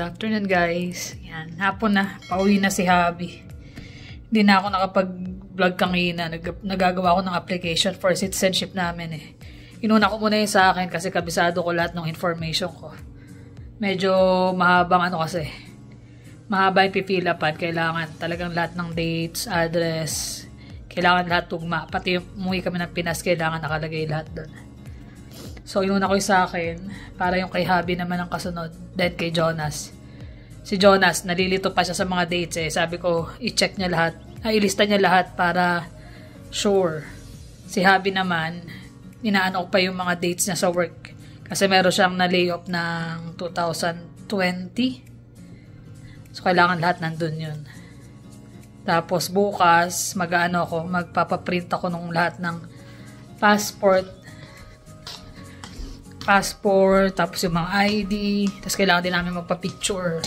afternoon guys. Yan, hapon na. Pauwi na si Habi. Hindi na ako nakapag-vlog kanina. Nagagawa ko ng application for citizenship namin eh. Inuna ko muna yung sa akin kasi kabisado ko lahat ng information ko. Medyo mahabang ano kasi. Mahaba yung pipilapan. Kailangan talagang lahat ng dates, address. Kailangan lahat tugma. Pati yung umuwi kami ng Pinas, kailangan nakalagay lahat doon. So, inuna ko yung sa akin para yung kay Habi naman ang kasunod. Then kay Jonas. Si Jonas, nalilito pa siya sa mga dates eh. Sabi ko, i-check niya lahat. Ilista niya lahat para sure. Si Habi naman, inaano ko pa yung mga dates niya sa work. Kasi meron siyang na-layoff ng 2020. So, kailangan lahat nandun yun. Tapos, bukas, magpapaprint ako nung lahat ng passport, tapos yung mga ID, tapos kailangan din namin magpa-picture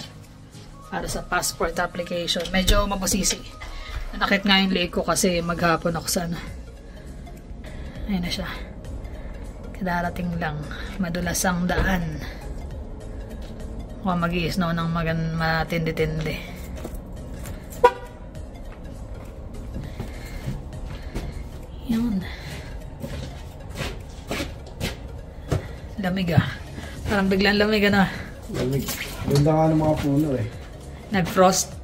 para sa passport application. Medyo mabusisi. Nanakit nga yung leg ko kasi maghapon ako sana. Ayun na siya. Kadarating lang. Madulas ang daan. Mukhang mag-i-snow ng matindi-tindi. Yun. Lamig ah. Parang biglang lamig na. Lamig. Ganda nga ng mga puno eh. Nag-frost.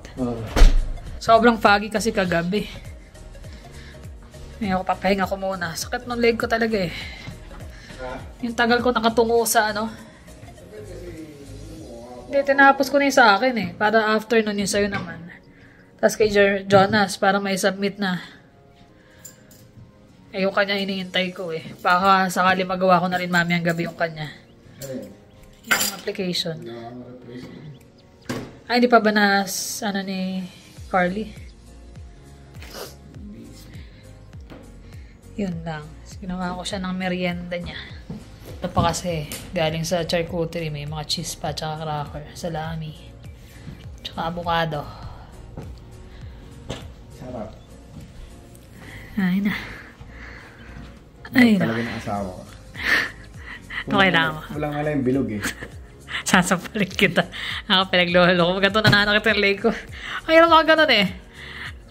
Sobrang foggy kasi kagabi. Ngayon, papahinga ko muna. Sakit ng leg ko talaga eh. Yung tagal ko nakatungo sa ano. Hindi, tinapos ko na yung sa akin eh. Para afternoon yung sa'yo naman. Tapos kay Jonas, para may submit na. Eh, yung kanya hinihintay ko eh. Baka sakali magawa ko na rin mami ang gabi yung kanya. Yung application. Ay, hindi pa ba na ano ni Carly? Yun lang. Ginawa ko siya ng merienda niya. Ito pa kasi, galing sa charcuterie, may mga cheese pa, tsaka cracker, salami, tsaka avocado. Sarap. Ay na. Ay na. Talaga ng asawa ko. Okay lang. Walang nga lang yung bilog eh. Sasapalit kita. Ako pinaglolo ko. Maganda nananakit yung leg ko. Ang hirap mga ganun eh.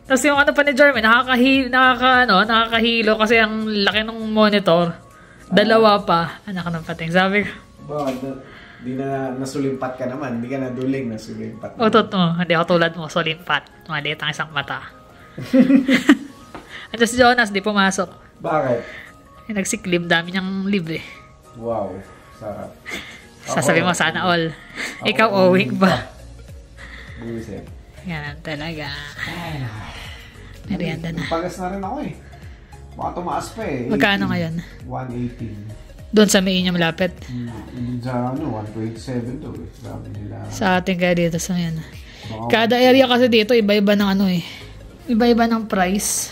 Tapos yung ano pa ni Jeremy, nakakahilo kasi ang laki ng monitor. Dalawa pa. Anak ng pating. Sabi ko. Di na nasulimpat ka naman. Di ka na duling nasulimpat. Utot mo. Hindi ako tulad mo. Sulimpat. Maliit ang isang mata. At si Jonas, di pumasok. Bakit? Nagsiklib. Dami niyang lib eh. Wow. Sarap. Sasabi mo sana all. Ikaw owing ba? Buwisit. Yan talaga. Merienda na. Pagas na rin ako eh. Baka tumaas pa eh. Magkano ngayon? 118. Doon sa may inyo malapit? Doon sa 127 to eh. Sabi nila. Sa atin kaya dito sa yan. Kada area kasi dito, iba-iba ng ano eh. Iba-iba ng price.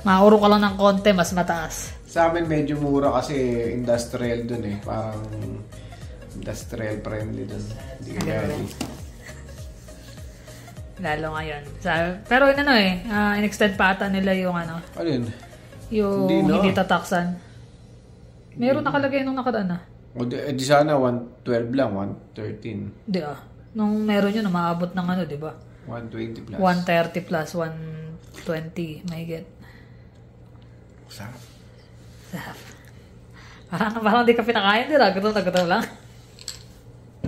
Mauro ka lang ng konti, mas mataas. Sa amin medyo mura kasi industrial dun eh. Parang industrial friendly dun. Hindi ka gari. Lalo ngayon. Pero ano eh, in-extend pa ata nila yung ano. Ano yun? Yung hindi tataksan. Meron nakalagay nung nakaraan ah. O di sana 112 lang, 113. Hindi ah. Nung meron yun, umaabot ng ano, di ba? 120 plus. 130 plus 120, may get. Sarap. Parang di ka pinakain, di ba? Gutom lang.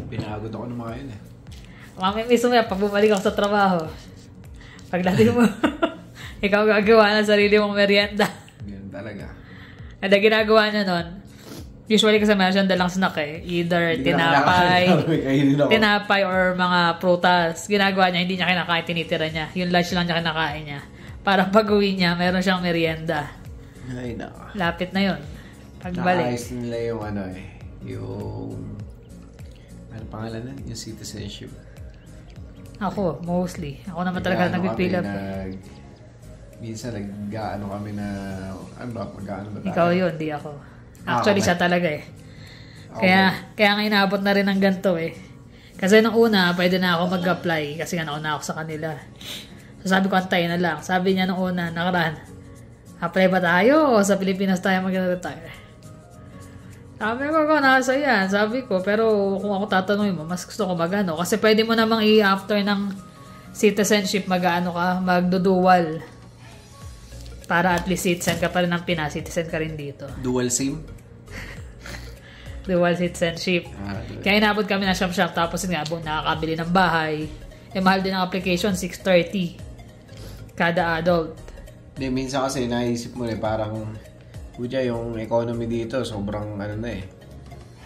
Pinagod ako ng mga yun eh. Mami mismo yan, pag bumalik ako sa trabaho. Pagdating mo, ikaw gagawa ng sarili mong merienda. Ganun talaga. At ginagawa niya nun, usually kasi meron siyang dalang snack eh. Either tinapay or mga prutas. Ginagawa niya, hindi niya kinakain, tinitira niya. Yung lunch lang niya kinakain niya. Para pag-uwi niya, meron siyang merienda. Ay, naka. Lapit na yun. Pagbalik. Nakaayos nila yung ano eh. Yung... Ano pangalan na? Yung citizenship. Ako, mostly. Ako naman talaga nagpipila. Minsan nag-gaano kami na... Ano ba? Mag-gaano ba tayo? Ikaw yun, di ako. Actually, siya talaga eh. Okay. Kaya nga inaabot na rin ng ganito eh. Kasi nung una, pwede na ako mag-apply. Kasi nga nauna ako sa kanila. So sabi ko, antayin na lang. Sabi niya nung una, nakaraan, apply ba tayo o sa Pilipinas tayo mag-retire? Sabi ko, nasa yan. Sabi ko, pero kung ako tatanungin mo, mas gusto ko magano. Kasi pwede mo namang after ng citizenship, magdudual. Para at least citizen ka pa rin ng Pinas, citizen ka rin dito. Dual SIM? Dual citizenship. Kaya inabot kami ng siyam-siyam, tapos nga, nakakabili ng bahay. Mahal din ang application, $630 kada adult. Hindi, minsan kasi naisip mo parang yung economy dito, sobrang ano na eh.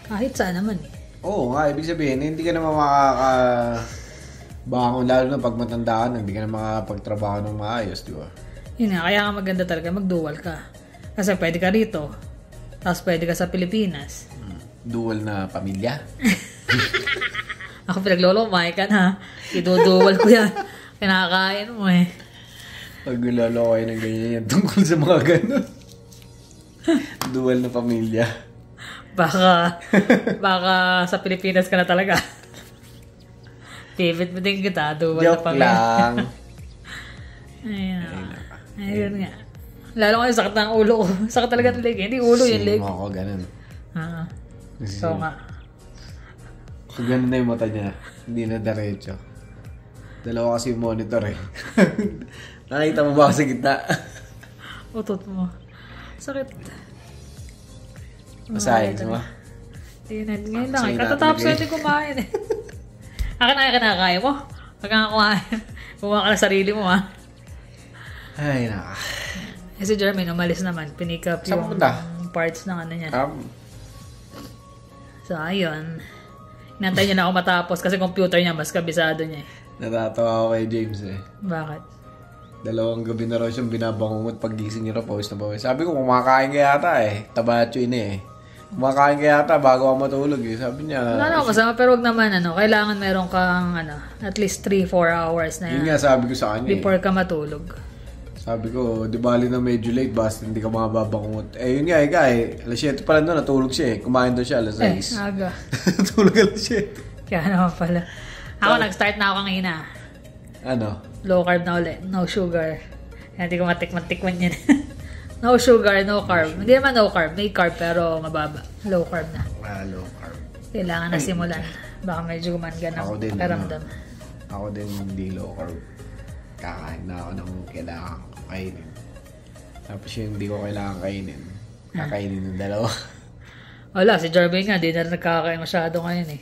Kahit saan naman eh. Oo nga, ibig sabihin, hindi ka naman bangon, lalo na pag matanda ka na, hindi ka na makakapagtrabaho ng maayos, di ba? Yun nga, kaya nga maganda talaga, mag-dual ka. Kasi pwede ka rito, tapos pwede ka sa Pilipinas. Dual na pamilya? Ako pinaglolomay ka na, idudual ko yan. Kinakain mo eh. Pag nilolo kayo ng ganyan yan tungkol sa mga ganun. Dual na pamilya. Baka sa Pilipinas ka na talaga. Pivot mo din kita, dual na pamilya. Joke lang. Ayun nga. Lalo ngayon, sakit ng ulo ko. Sakit talaga ng leg. Hindi ulo yung leg. Same ako, ganun. So nga. So, ganun na yung mata niya. Hindi na diretso. Dalawa kasi yung monitor eh. Nakita mo ba ako sa gitna? Utot mo. Sakit. Masayang mo? Ngayon lang. Katatapos ko hindi kumain eh. Akin na kinakain mo. Pag nga kumain. Bumawa ka na sarili mo ha. Ay naka. Si Jermaine umalis naman. Pinick up yung parts ng ano niya. So ayun. Inantay niya na ako matapos kasi computer niya mas kabisado niya eh. Natatawa ako kay James eh. Bakit? 2 gabi na raw siyang binabangungot pag gising niya raw, pawis na pawis. Sabi ko, kumakain ka yata eh. Tabacho yun eh. Kumakain ka yata bago ako matulog eh. Sabi niya... Wala naman kasama, pero wag naman kailangan meron kang at least 3-4 hours na yun nga sabi ko sa kanya before ka matulog. Sabi ko, di bali na medyo late, basta hindi ka makababangungot. Eh yun nga alas 7 pala doon, natulog siya eh. Kumain doon siya alas 6. Aga. Natulog alas 7. Kaya naman pala. Ako nag-start na ako kanina. Ano? Low carb na ulit. No sugar. Kaya hindi ko matikman yan. No sugar, no carb. Hindi naman no carb. May carb pero mababa. Low carb na. Low carb. Kailangan na simulan. Baka medyo gumanda ng pakiramdam. Ako din hindi low carb. Kakain na ako ng kailangan ko kainin. Tapos yung hindi ko kailangan kainin. Kakainin ng dalawa. Wala, si Jarvey nga. Di na nagkakain masyado ngayon eh.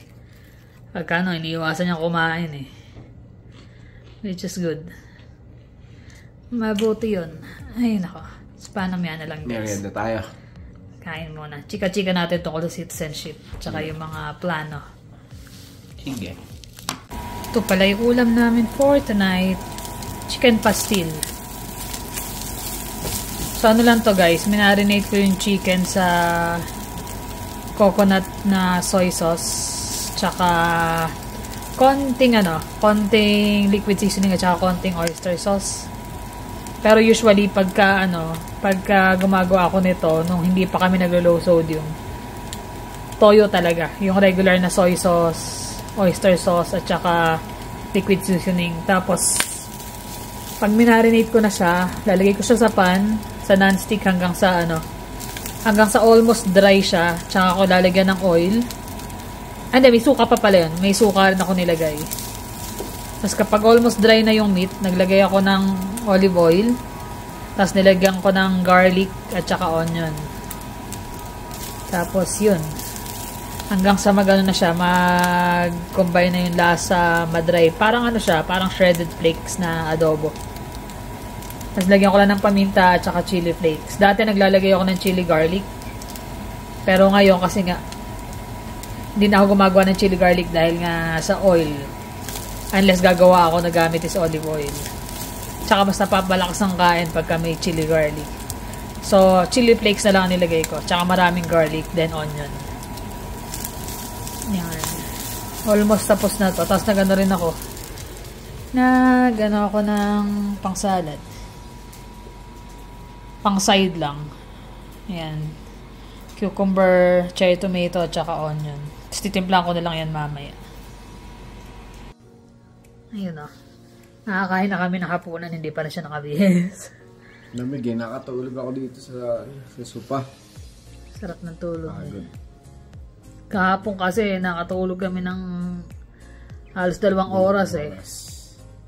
Pagkano, iniiwasan niya kumain eh. Which is good. Mabuti yun. Ay, nako. Paano yan na lang guys. Merienda tayo. Kain muna. Chika-chika natin tungkol sa citizenship. Tsaka yung mga plano. Sige. Ito pala yung ulam namin for tonight. Chicken pastil. So ano lang to guys. Minarinate ko yung chicken sa coconut na soy sauce. Tsaka konting liquid seasoning at saka konting oyster sauce. Pero usually pagka gumagawa ako nito nung hindi pa kami naglo-low sodium, toyo talaga, yung regular na soy sauce, oyster sauce at saka liquid seasoning. Tapos pag minarinate ko na siya, lalagay ko siya sa pan, sa non-stick hanggang sa almost dry siya. Tsaka ako lalagyan ng oil. Hindi, may suka pa pala yun. May suka rin ako nilagay. Tapos kapag almost dry na yung meat, naglagay ako ng olive oil. Tapos nilagyan ko ng garlic at saka onion. Tapos yun. Hanggang sa magano na siya, mag-combine na yung lasa, madry. Parang parang shredded flakes na adobo. Tapos lagyan ko lang ng paminta at saka chili flakes. Dati naglalagay ako ng chili garlic. Pero ngayon kasi nga, hindi na ako gumagawa ng chili garlic dahil nga sa oil. Unless gagawa ako na gamit is olive oil. Tsaka mas napapalakas ang kain pagka may chili garlic. So, chili flakes na lang ang nilagay ko. Tsaka maraming garlic, then onion. Yan. Almost tapos na to. Tapos nagano rin ako. Nagano ako ng pang salad. Pang side lang. Ayan. Cucumber, cherry tomato, at saka onion. Tapos titimplan ko na lang yan mamaya. Ayun o. Nakakain na kami ng hapunan, hindi pa na siya nakabihis. Lamig eh, nakatulog ako dito sa sopa. Sarap ng tulog. Good. Kahapon kasi nakatulog kami ng halos 2 oras eh.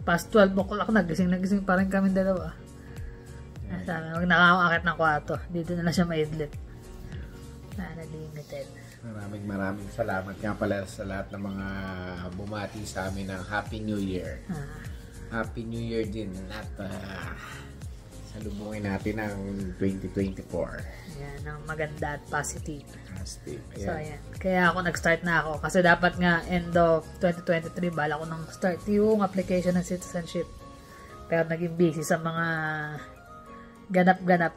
Past 12 o'clock nagising pa rin kami dalawa. Sabi, huwag nakakakit ng kwarto. Dito na lang siya maidlit. Limited. Maraming salamat nga pala sa lahat ng mga bumati sa amin ng Happy New Year. Happy New Year din at salubungin natin ang 2024. Yan, ang maganda at positive. Positive. So, ayan. Kaya ako nag-start na ako. Kasi dapat nga end of 2023, bala ko nang start yung application ng citizenship. Pero naging busy sa mga ganap-ganap.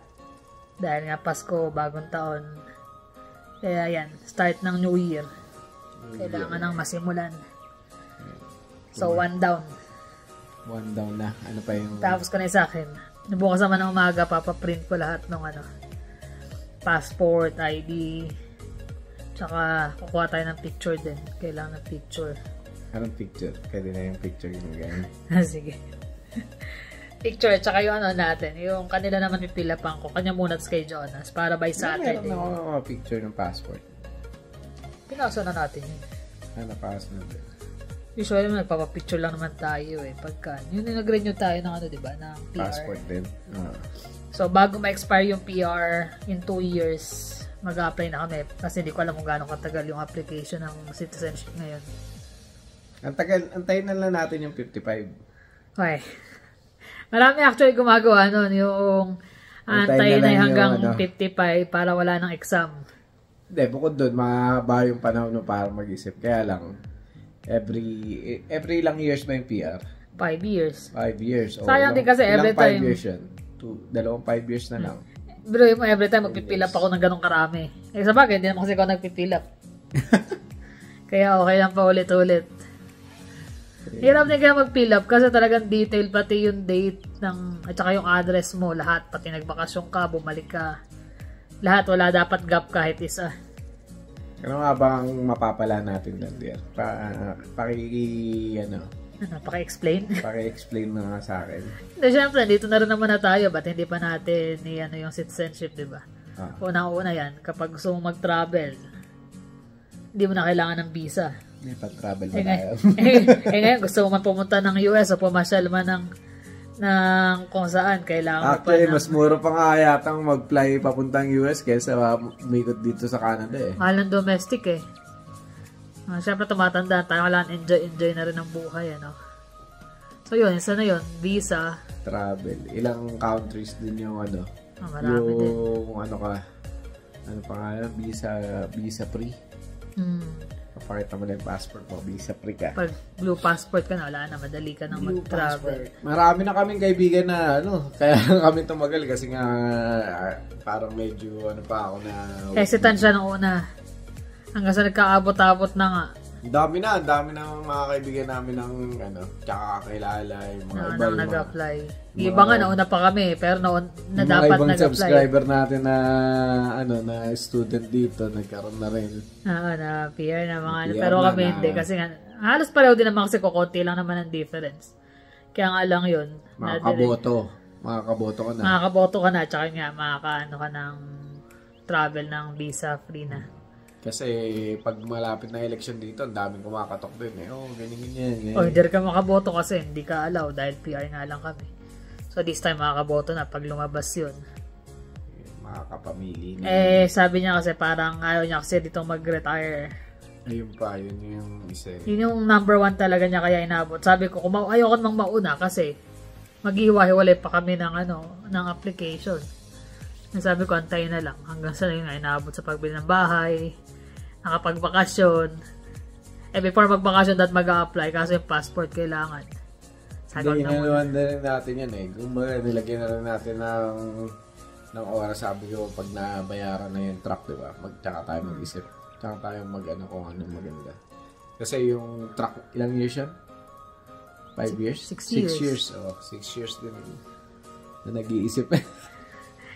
Dahil nga Pasko, bagong taon. Kaya yan, start ng New Year. Kailangan nang masimulan. So, 1 down. 1 down na. Ano pa yung... Tapos ko na sa akin. Nabukas naman ng umaga, papaprint ko lahat ng passport, ID, tsaka kukuha tayo ng picture din. Kailangan ng picture. Anong picture? Pwede na yung picture yung ganyan. Sige. Picture, tsaka yung natin. Yung kanila naman pipilapan ko. Kanya muna kay Jonas para by Saturday. Meron ako mga picture ng passport. Pinasa na natin yun. Napas na din. Usually, nagpapapicture lang naman tayo eh. Pagka, yun yung nag-renew tayo ng diba? Ng PR. Passport din. So, bago ma-expire yung PR in 2 years, mag-apply na kami. Kasi hindi ko alam kung gaano katagal yung application ng citizenship ngayon. Antayin na lang natin yung 55. Okay. Marami actually gumagawa nun. Yung antayin na hanggang 55 para wala ng exam. Hindi, bukod doon, mahaba yung panahon para mag-isip. Kaya lang, every ilang years ba yung PR? 5 years. 5 years. Sayang din kasi every time. 5 years yan? 2 5 years na lang. Bro, mo every time magpipilap ako ng ganong karami. Eh sa bagay, hindi naman kasi ako nagpipilap. Kaya okay lang pa ulit-ulit. Hirap din kaya mag-fill up kasi talagang detail pati yung date ng at saka yung address mo, lahat, pati nagbakasyon ka, bumalik ka. Lahat, wala dapat gap kahit isa. Ano nga bang mapapala natin doon, dear? Paki-explain? Paki-explain mo nga sa akin. Hindi, syempre, dito na rin naman na tayo. Ba't hindi pa natin yung citizenship, di ba? Unang-una yan, kapag gusto mo mag-travel, hindi mo na kailangan ng visa. May pa-travel ba tayo? Ngayon, gusto mo man pumunta ng US o pumasyal man ng kung saan, kailangan actually, mas mura pa nga yatang mag-fly papuntang US kaysa umikot dito sa Canada eh. Mahal ng domestic eh. Siyempre, tumatanda tayo. Kailangan enjoy na rin ang buhay. So, yun. Isa na yun. Visa. Travel. Ilang countries din yung marami din. Ano pa nga yun? Visa free. Papakita mo na yung passport mo, visa free ka. Pag blue passport ka na, wala na, madali ka nang mag-travel. Marami na kaming kaibigan na, kaya kami tumagal kasi nga, parang medyo, pa ako na... Hesitant siya nung una. Hanggang sa nagkaabot-abot na nga. Ang dami na mga kaibigan namin ng, tsaka kakilala, yung mga iba yung nag-apply. Iba nga, nauna pa kami, pero na dapat nag-apply. Mga ibang subscriber natin na student dito, nagkaroon na rin. Na PR na mga pero kami hindi, kasi nga, halos pareho din naman kasi kukunti lang naman ang difference. Kaya nga lang yun. Makakaboto ka na. Makakaboto ka na, tsaka nga, makakaano ka ng travel ng visa free na. Kasi pag malapit na election dito, ang daming kumakatok din eh. Ganyan. Hindi ka makaboto kasi hindi ka allow dahil PR nga lang kami. So this time makakaboto na pag lumabas yun. Makakapamili na. Sabi niya kasi parang ayaw niya kasi dito mag-retire. Ayun pa, yun yung isa. Yun yung number 1 talaga niya kaya inabot. Sabi ko, ayoko namang mauna kasi maghihiwa-hiwalay pa kami ng application. Sabi ko, antayin na lang. Hanggang sa yun nga, inaabot sa pagbili ng bahay, nakapagbakasyon. Before magbakasyon, dapat mag-a-apply kasi yung passport kailangan. Hindi, inanuhan na rin natin yan eh. Kung nilagyan na rin natin ng oras, sabi ko, pag nabayaran na yung truck, diba? Tsaka tayo mag-isip. Tsaka tayo kung ano maganda. Kasi yung truck, ilang years yan? 5 years? 6 years. 6 years din na nag-iisip.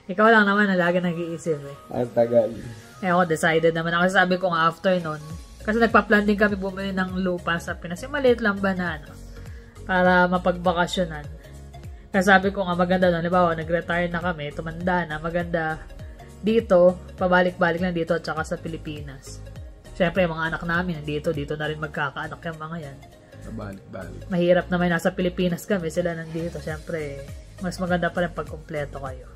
Ikaw lang naman na lagi nag-iisip eh. Ang tagal. Ako decided naman ako. Sabi ko nga after nun, kasi nagpa-plan din kami bumili ng lupa sa Pinas. Yung maliit lang ba na para mapagbakasyonan. Kasi sabi ko nga maganda nun. Halimbawa, nag-retire na kami, tumanda na, maganda dito, pabalik-balik lang dito at saka sa Pilipinas. Siyempre, yung mga anak namin, dito na rin magkakaanak yung mga yan. Balik. Mahirap na may nasa Pilipinas kami, sila nandito. Siyempre, mas maganda pa rin pag kumpleto kayo.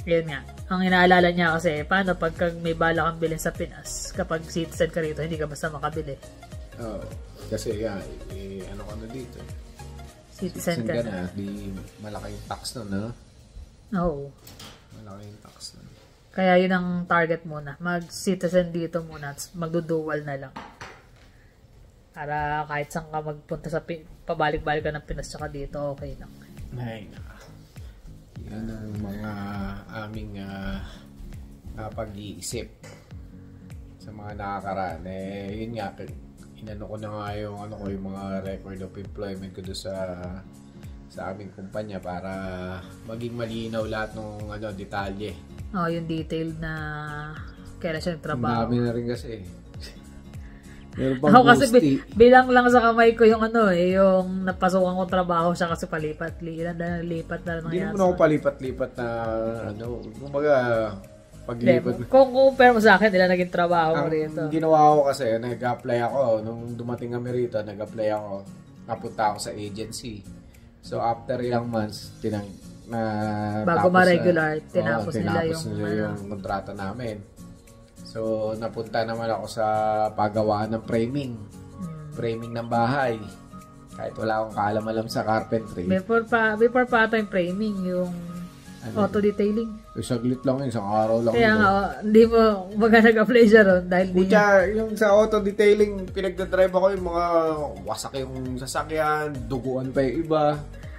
Yun nga. Ang inaalala niya kasi, paano pagka may bala kang bilhin sa Pinas, kapag citizen ka rito, hindi ka basta makabili. Oo. Kasi ano ka na dito? Citizen ka na. Di malaki yung tax nun, no? Oo. Malaki yung tax nun. Kaya yun ang target muna. Mag-citizen dito muna, magdudual na lang. Para kahit saan ka magpunta sa pabalik-balik ka ng Pinas tsaka dito, okay lang. Ay, yan ang mga aming pag-iisip sa mga nakakaraan. Yun nga, inano ko na nga yung mga record of employment ko doon sa aming kumpanya para maging malinaw lahat ng detalye. Yung detailed na kailan siya nagtrabaho. Ang dami na rin kasi. Ako kasi bilang lang sa kamay ko yung yung napasukan kong trabaho siya kasi palipat-lipat na nangyari. Hindi naman ako palipat-lipat na kumbaga paglipat. Kung compare mo sa akin, nila naging trabaho ko rito. Ang ginawa ko kasi, nag-apply ako. Nung dumating kami rito, nag-apply ako. Napunta ako sa agency. So, after ilang months, bago ma-regular, tinapos nila yung kontrata namin. So, napunta naman ako sa paggawaan ng framing. Framing ng bahay. Kahit wala akong kaalam-alam sa carpentry. Before pa ata yung framing, yung auto-detailing. Saglit lang yun, isang araw lang. Kaya nga, hindi mo nag-apply siya ron. Dahil yung sa auto-detailing, pinagdadrive ako yung mga wasak yung sasakyan, duguan pa yung iba.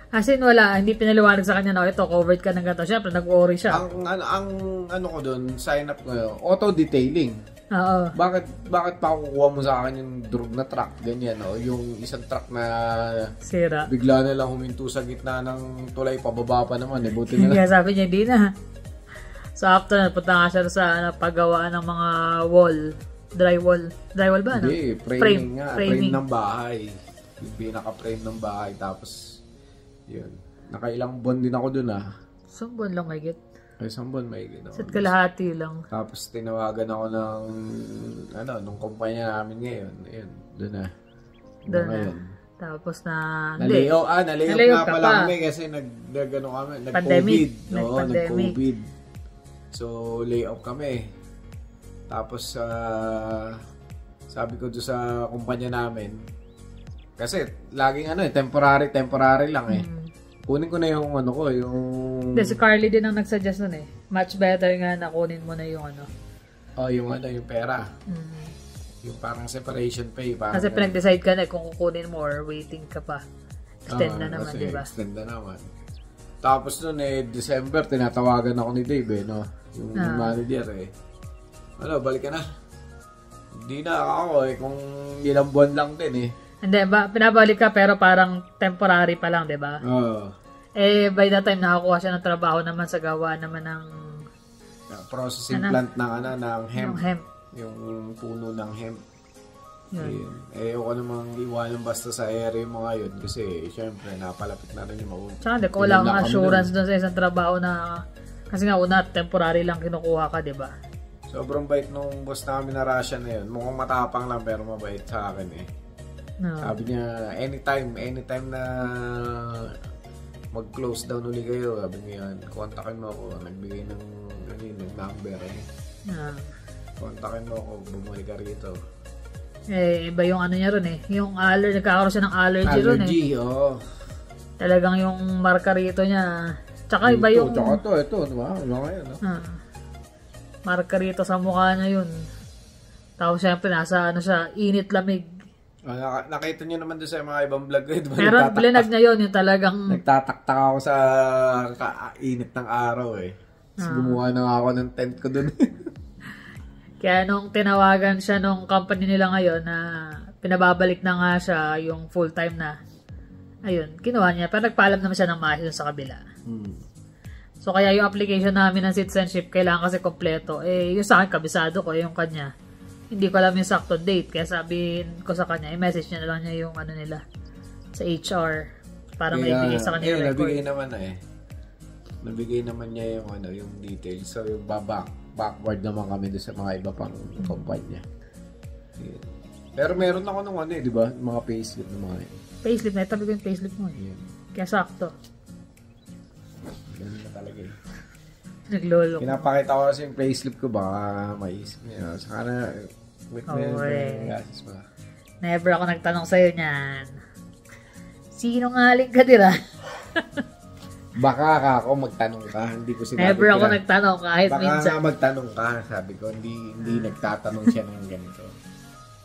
As in, wala. Hindi pinaliwanag sa kanya na ito, covered ka ng ganito. Siyempre, nag-worry siya. Ang ko doon, sign up ko, auto-detailing. Oo. Bakit pa kukuha mo sa akin yung drug na truck, ganyan, yung isang truck na sira. Bigla na lang huminto sa gitna ng tulay, pababa pa naman, buti na lang. Kaya sabi niya, hindi na. So, after, napunta nga siya sa paggawaan ng mga drywall ba? Hindi, framing nga. Frame ng bahay. Yung pinaka-frame ng bahay, tapos yun. Nakailang buwan din ako dun Isang buwan lang may get. Isang buwan may get. Set kalahati lang. Tapos tinawagan ako ng nung kumpanya namin ngayon. Ayun, dun na. Doon na. Tapos nalayoff nga pala kami kasi nag-COVID. Nag-COVID. So, layoff kami. Tapos, sabi ko doon sa kumpanya namin, kasi laging temporary lang Kunin ko na yung yung... Si Carly din ang nagsuggest nun Much better nga na kunin mo na yung yung pera. Yung parang separation pay. Kasi pinag-decide ka na kung kukunin mo or waiting ka pa. Extend na naman, di ba? Extend na naman. Tapos nun December, tinatawagan ako ni Dave yung manager balik ka na. Hindi na ako kung ilang buwan lang din Hindi ba, pinabalik ka pero parang temporary pa lang, di ba? Oo. By that time nakakuha siya ng trabaho naman sa gawa naman ng processing plant ng hemp. Ng hemp. Yung puno ng hemp. Yun. Ako namang iwanan basta sa area yung mga yun kasi syempre napalapit na rin yung mga. Tsaka hindi ko wala akong assurance doon sa isang trabaho na kasi nga una temporary lang kinukuha ka, di ba? Sobrang bait nung boss namin na Russian na yun. Mukhang matapang lang pero mabait sa akin No. Sabi niya, anytime na mag-close down uli kayo, sabi niya, kontakin mo ako. Nagbigay ng number No. Kontakin mo ako, bumalik ka rito. Iba yung niya ron Yung nagkakaroon siya ng allergy ron Talagang yung marka rito niya. Tsaka iba yung... Tsaka ito, di ba? Iba ngayon, marka rito sa mukha niya yun. Tapos syempre, nasa siya, init-lamig. Nakita nyo naman doon sa mga ibang vlog ko. Pero blinag niya yun, yung talagang... Nagtataktak ako sa init ng araw Gumawa na ako ng tent ko doon. Kaya nung tinawagan siya nung company nila ngayon na pinababalik na nga siya yung full-time na, ayun, kinuha niya. Pero nagpaalam naman siya ng maayos sa kabila. So kaya yung application namin ng citizenship, kailangan kasi kompleto. Yung sa akin, kabisado ko, yung kanya. Hindi ko alam yung sakto date. Kaya sabihin ko sa kanya, i-message niya na lang niya yung nila sa HR para maibigay sa kanya yung record. Nabigay naman niya yung yung details. So yung backward naman kami doon sa mga iba pang kumpanya. Yun. Pero meron ako nung ano di ba? Mga payslip ng mga yun. Payslip, naitabi ko yung payslip mo. Yun. Kaya sakto. Ganun na talaga eh. Naglolo. Pinapakita ko kasi yung payslip ko, baka maisip niya. Saka na, never ako nagtanong sa'yo niyan. Sinungaling ka dira? Baka ako magtanong ka, hindi ko sinabi. Never ako nagtanong kahit baka minsan. Baka magtanong ka, sabi ko, hindi nagtatanong siya ng ganito.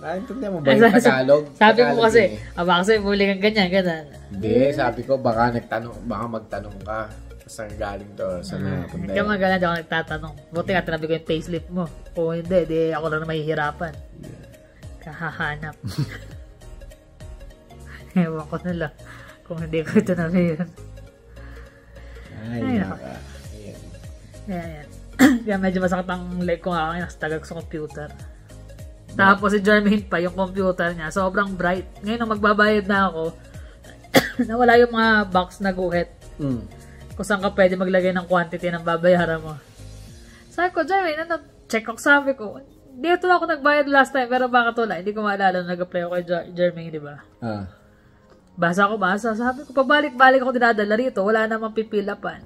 Naintindihan mo ba yung Tagalog? Sabi Tagalog mo kasi, eh. Baka kasi muli kang ganyan. Hindi, sabi ko, baka magtanong ka. Saan galing to? Saan napunta? Hindi ka magalang, di ako nagtatanong. Buti nga, tinabi ko yung payslip mo. Kung hindi, di ako lang na mahihirapan. Yeah. Kahahanap. Ewan ko na lang kung hindi ko ito na yun. Ay, naka. Ayan. Ayan. Kaya medyo masakit ang leg ko nga kasi tagag sa computer. Tapos si Jermaine pa, yung computer niya, sobrang bright. Ngayon nung magbabayad na ako, nawala yung mga box na guhit. Kung saan ka pwede maglagay ng quantity ng babayaran mo. Sabi ko, Jermaine, check ako, sabi ko, dito ako nagbayad last time, pero baka tula, hindi ko maalala na nag-apply ako kay Jermaine, di ba? Basa. Sabi ko, pabalik-balik ako dinadala rito, wala namang pipilapan.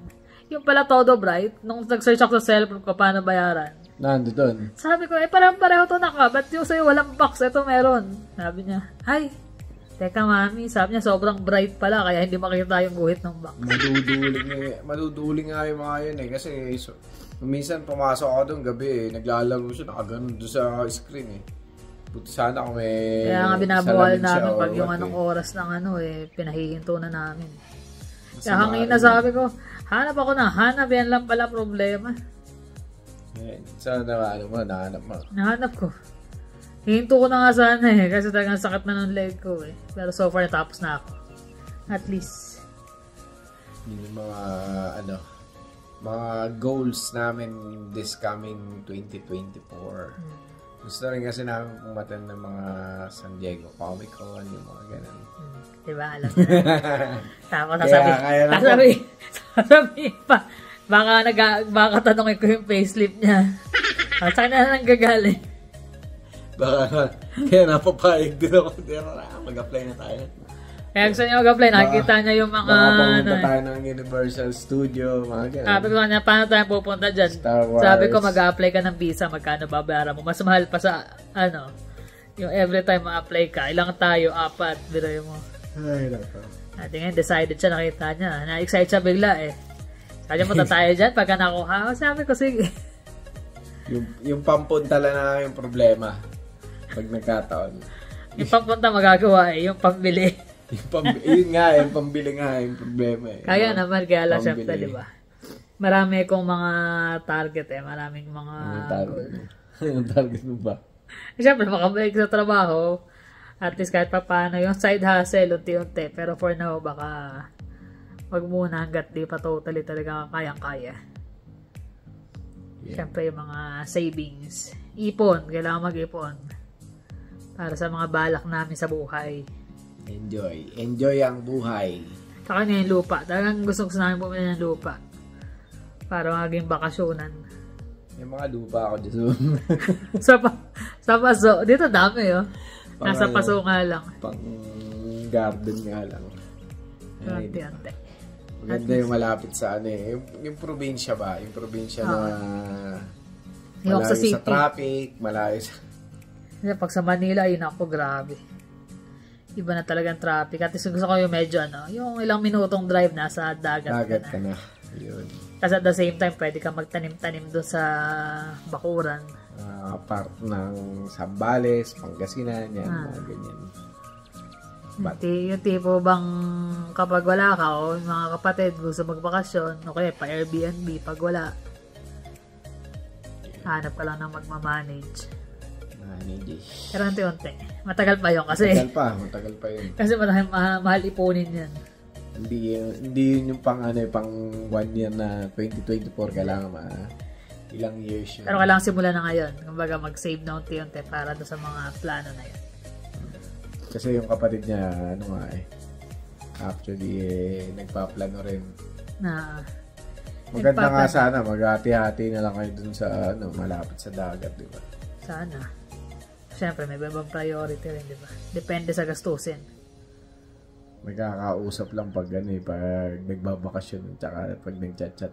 Yung pala todo bright, nung nag-search ako sa cellphone ko, paano bayaran? Nando doon. Sabi ko, parang pareho to na ka, ba't yung sa'yo walang box, ito meron. Sabi niya, ay, teka mami, sabi niya, sobrang bright pala, kaya hindi makita yung guhit ng box. Maduduling nga yung mga yun eh, kasi minsan pumasok ako doon gabi eh, naglalaro siya, nakaganon doon sa screen eh. Buti sana kung may kaya nga binabuhal namin pag yung anong oras ng pinahihinto na namin. Kaya hangin na sabi ko, hanap yan lang pala problema. Sana nahanap mo. Nahanap ko. Hihinto ko na nga sana kasi talagang sakit na ng leg ko eh. Pero so far natapos na ako. At least. Yung mga goals namin this coming 2024. Gusto rin kasi namin pumaten ng mga San Diego Comic Con, yung mga ganun. Diba, alam mo. Tapos sasabihin pa, baka tanongin ko yung payslip niya. Saan na nanggagaling? Baka, kaya napapayag din ako. Mag-apply na tayo. Kaya gusto niya mag-apply, nakikita niya yung mga... Baka pumunta tayo ng Universal Studio, mga ganun. Sabi ko kanya, paano tayo pupunta dyan? Star Wars. Sabi ko, mag-apply ka ng visa, magkano babayaran mo? Mas mahal pa sa, yung every time ma-apply ka, ilang tayo, 4, biroy mo. Ay, nako. At ngayon, decided siya, nakita niya. Na-excite siya bigla eh. Sabi mo, tayo dyan, pagka nakuha. Sabi ko, sige. yung pampunta lang na yung problema. Pag nagkataon. Yung pampunta magagawa eh, yung pambili. Yun nga, yung pambili nga, yung problema eh. Kaya naman, kaya lang syempre, di ba? Marami kong mga target eh, maraming mga goal. Yung target mo ba? Syempre, makabalik sa trabaho, at least kahit pa paano, yung side hustle, unti-unti. Pero for now, baka wag muna hanggat di pa totally talaga kayang-kaya. Yeah. Syempre, yung mga savings. Ipon, kailangan mag-ipon. Para sa mga balak namin sa buhay. Enjoy ang buhay. Saka na yung lupa. Talagang gusto namin bumili ng lupa. Para maging bakasyonan. Yung mga lupa ako dito. sa paso. Dito dami nasa paso nga lang. Pang garden nga lang. Ante-ante. Maganda yung malapit sa yung probinsya ba? Yung probinsya na malayo sa traffic, malayo sa... Pag sa Manila, yun ako, grabe. Iba na talagang traffic. At gusto ko yung medyo yung ilang minutong drive nasa dagat ka na. Yun. Kasi at the same time, pwede ka magtanim-tanim doon sa bakuran. Part ng Zambales, Pangasinan, yan, mga ganyan. Yung tipo bang kapag wala ka o mga kapatid gusto magbakasyon, okay, pa Airbnb pag wala. Hanap ka lang ng magmamanage. Pero unti-unti. Matagal pa yun kasi. Matagal pa yun. Kasi mahal ipunin yan. Hindi yun yung pang 1 year na 2024 kailangan ilang years yun. Pero kailangan simulan na ngayon. Kumbaga mag-save na unti-unti para doon sa mga plano na yan. Kasi yung kapatid niya, actually, nagpaplano rin. Maganda nga sana, maghati-hati na lang kayo dun sa, malapit sa dagat, di ba? Sana. Siyempre, may ibang priority rin, di ba? Depende sa gastusin. Magkakausap lang pag pag nagbabakasyon, tsaka pag nag-chat-chat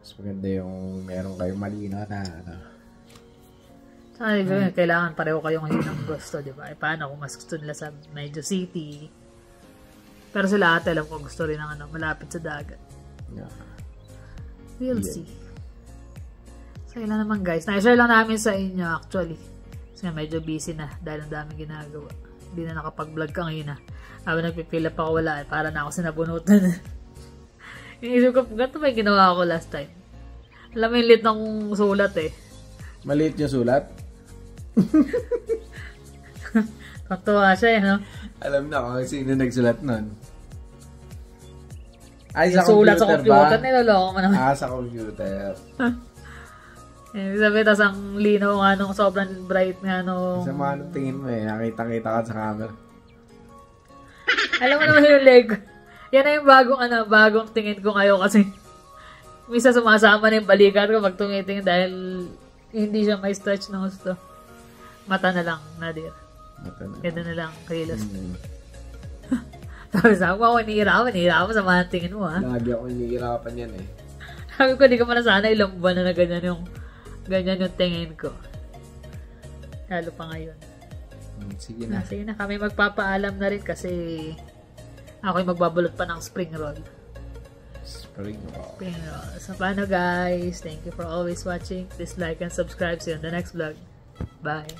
Mas maganda yung meron kayong malinaw na, Saka, kailangan pareho kayong yun ang gusto, di ba? Paano kung mas gusto nila sa medyo city? Pero sila ate, alam ko gusto rin ng malapit sa dagat. Yeah. We'll see. So, yun lang naman guys. Na-share lang namin sa inyo actually. Kasi nga medyo busy na dahil ang daming ginagawa. Hindi na nakapag-vlog kanina. Habang nagpipila pa ako wala para na ako sinabunutan. Inisip ko, ganito ba yung ginawa ko last time? Alam mo yung lit ng sulat Maliit yung sulat? Katuwa siya no? Alam na kung sino nagsulat nun. Ay, yung sa sulat computer sa computer, ba? niloloko mo naman. Sa computer. Sabi, tas ang linaw nga nung sobrang bright nga nung... Sa mga tingin mo nakita-kita ka sa camera. Alam mo naman yung leg. Yan na yung bagong tingin ko ngayon kasi misa sumasama na yung balikat ko pag tumitingin dahil hindi siya may stretch ng gusto. Mata na lang, Nadir. Mata na. Ganda na lang, kilos. Tapos ako, nihirapan sa mga tingin mo, ha? Lagi ako nihirapan yan, Sabi ko, di ka pala sana ilang buwan na ganyan yung tingin ko. Lalo pa ngayon. Sige na. Sige na, kami magpapaalam na rin kasi ako'y magbabalot pa ng spring roll. Spring roll. So, paano guys? Thank you for always watching. Please like and subscribe. See you on the next vlog. Bye.